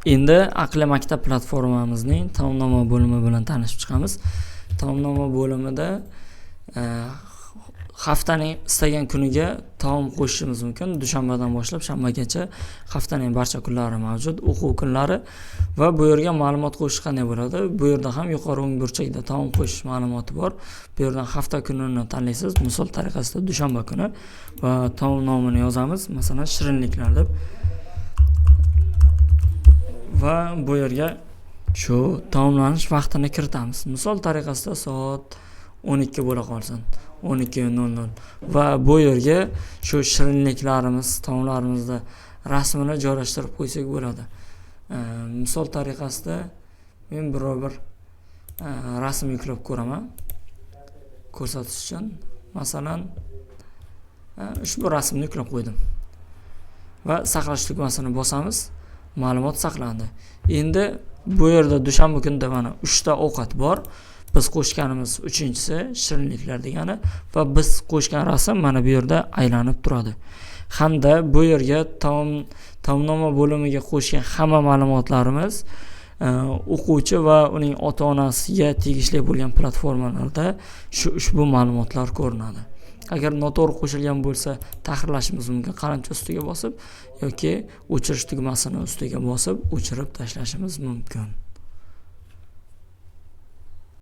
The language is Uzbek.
Endi Aqli maktab platformamizning taomnoma bo'limi bilan tanishib chiqamiz. Taomnoma bo'limida haftaning istagan kuniga taom qo'shishimiz mumkin. Dushanbadan boshlab shanbagacha haftaning barcha kunlari mavjud, o'quv kunlari va bu yerga ma'lumot qo'shish qanday bo'ladi? Bu yerda ham yuqori o'ng burchakda taom qo'shish ma'lumoti bor. Bu yerdan hafta kunini tanlaysiz. Misol tariqasida dushanba kuni va taom nomini yozamiz. Masalan, shirinliklar deb. Va bu yerga shu taomlanish vaqtini kiritamiz. Misol tariqasida soat 12 bo'la qolsin. 12:00 va bu yerga shu shirinliklarimiz, taomlarimizda rasmini joylashtirib qo'ysak bo'ladi. Misol tariqasida men biror bir rasm yuklab ko'raman ko'rsatish uchun. Masalan, ushbu rasmni yuklab qo'ydim. Va saqlash tugmasini bosamiz. Ma'lumot saqlandi. Endi bu yerda dushanba kunida mana 3 ta ovqat bor. Biz qo'shganimiz 3-inchisi shirinliklar degani va biz qo'shgan rasm mana bu yerda aylanib turadi. Hamda bu yerga taomnoma bo'limiga qo'shgan hamma ma'lumotlarimiz o'quvchi va uning ota-onasiga tegishli bo'lgan platformalarda ushbu ma'lumotlar ko'rinadi. Agar noto'g'ri qo'shilgan bo'lsa, tahrirlashimiz mumkin. Qalamcha ustiga bosib yoki o'chirish tugmasini ustiga bosib o'chirib tashlashimiz mumkin.